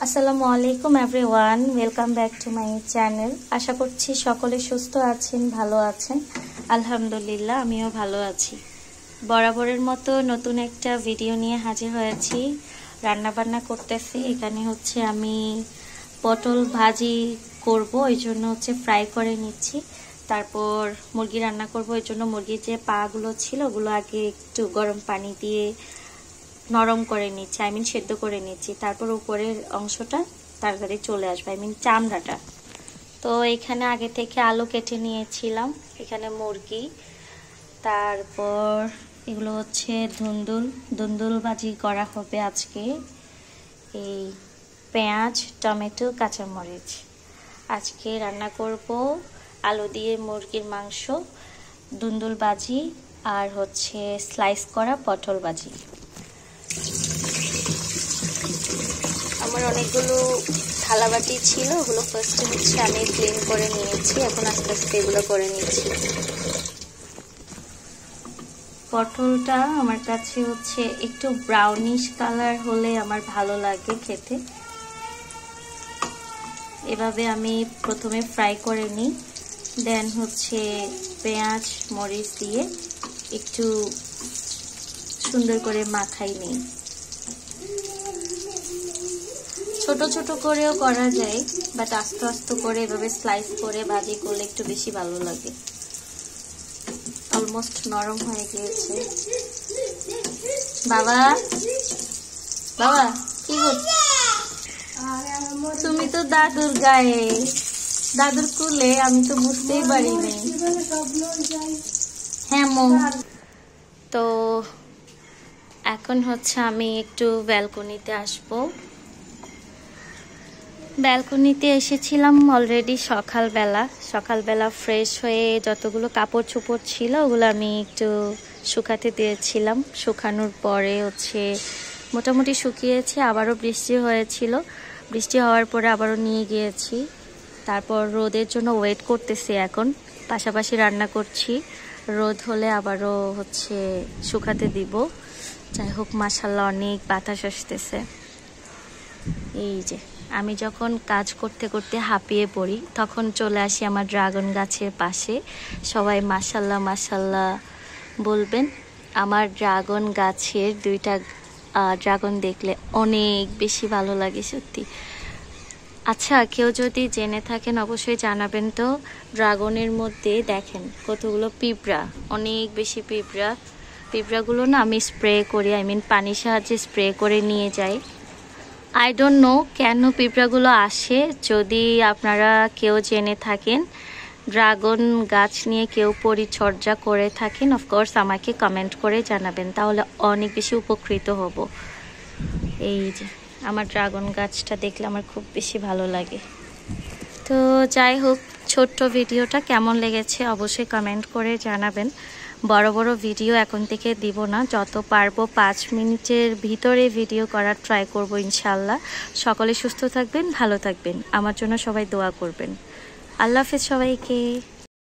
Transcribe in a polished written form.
আসসালামু আলাইকুম everyone, welcome back to my channel. আশা করছি সকলে সুস্থ আছেন, ভালো আছেন। আলহামদুলিল্লাহ, আমিও ভালো আছি। বরাবরের মতো নতুন একটা ভিডিও নিয়ে হাজির হয়েছি। রান্না বান্না করতেছি। এখানে হচ্ছে আমি পটল ভাজি করব, এই জন্য হচ্ছে ফ্রাই করে নিচ্ছি। তারপর মুরগি রান্না করব, এই জন্য মুরগির যে পাগুলো ছিল ওগুলো আগে একটু গরম পানি দিয়ে নরম করে নিচ্ছি, সেদ্ধ করে নিচ্ছি। তারপর উপরের অংশটা তাড়াতাড়ি চলে আসবে, চামড়াটা। তো এখানে আগে থেকে আলু কেটে নিয়েছিলাম, এখানে মুরগি, তারপর এগুলো হচ্ছে ধুন্দুল ভাজি করা হবে আজকে। এই পেঁয়াজ, টমেটো, কাঁচামরিচ। আজকে রান্না করব আলু দিয়ে মুরগির মাংস, ধুন্দুল ভাজি আর হচ্ছে স্লাইস করা পটল ভাজি। আমার অনেকগুলো থালাবাটি ছিল, ওগুলো ফার্স্টে হচ্ছে আমি ক্লিন করে নিয়েছি। এখন আস্তে আস্তে এগুলো করে নিচ্ছি। পটলটা আমার কাছে হচ্ছে একটু ব্রাউনিশ কালার হলে আমার ভালো লাগে খেতে। এভাবে আমি প্রথমে ফ্রাই করে নিই, দেন হচ্ছে পেঁয়াজ মরিচ দিয়ে একটু সুন্দর করে মাখাই নিই। ছোট ছোট করেও করা যায়, বাট আস্তে আস্তে করে এভাবে স্লাইস করে ভাজি করলে একটু বেশি ভালো লাগে। অলমোস্ট নরম হয়ে গিয়েছে। বাবা বাবা কি করছো? তুমি তো দাদুর গায়ে, দাদুর কুলে, আমি তো বুঝতেই পারিনি। হ্যাঁ তো এখন হচ্ছে আমি একটু ব্যালকনিতে আসবো। ব্যালকনিতে এসেছিলাম অলরেডি সকালবেলা ফ্রেশ হয়ে যতগুলো কাপড় চোপড় ছিল ওগুলো আমি একটু শুকাতে দিয়েছিলাম। শুকানোর পরে হচ্ছে মোটামুটি শুকিয়েছে। আবারও বৃষ্টি হয়েছিল, বৃষ্টি হওয়ার পরে আবারও নিয়ে গিয়েছি। তারপর রোদের জন্য ওয়েট করতেছি। এখন পাশাপাশি রান্না করছি, রোদ হলে আবারও হচ্ছে শুকাতে দিব। যাই হোক, মাশাআল্লাহ অনেক বাতাস আসতেছে। এই যে আমি যখন কাজ করতে করতে হাঁপিয়ে পড়ি তখন চলে আসি আমার ড্রাগন গাছের পাশে। সবাই মাশাআল্লাহ মাশাআল্লাহ বলবেন। আমার ড্রাগন গাছের দুইটা ড্রাগন দেখলে অনেক বেশি ভালো লাগে সত্যি। আচ্ছা, কেউ যদি জেনে থাকেন অবশ্যই জানাবেন তো। ড্রাগনের মধ্যে দেখেন কতগুলো পিঁপড়া, অনেক বেশি পিঁপড়াগুলো না আমি স্প্রে করি, পানির সাহায্যে স্প্রে করে নিয়ে যাই। আই ডোন্ট নো কেন পিঁপড়াগুলো আসে। যদি আপনারা কেউ জেনে থাকেন, ড্রাগন গাছ নিয়ে কেউ পরিচর্যা করে থাকেন, অফকোর্স আমাকে কমেন্ট করে জানাবেন, তাহলে অনেক বেশি উপকৃত হব। এই যে আমার ড্রাগন গাছটা দেখলে আমার খুব বেশি ভালো লাগে। তো যাই হোক, ছোট্ট ভিডিওটা কেমন লেগেছে অবশ্যই কমেন্ট করে জানাবেন। বড় বড় ভিডিও এখন থেকে দিব না, যত পারবো 5 মিনিটের ভিতরে ভিডিও করার ট্রাই করব ইনশাআল্লাহ। সকলে সুস্থ থাকবেন, ভালো থাকবেন, আমার জন্য সবাই দোয়া করবেন। আল্লাহ হাফেজ সবাইকে।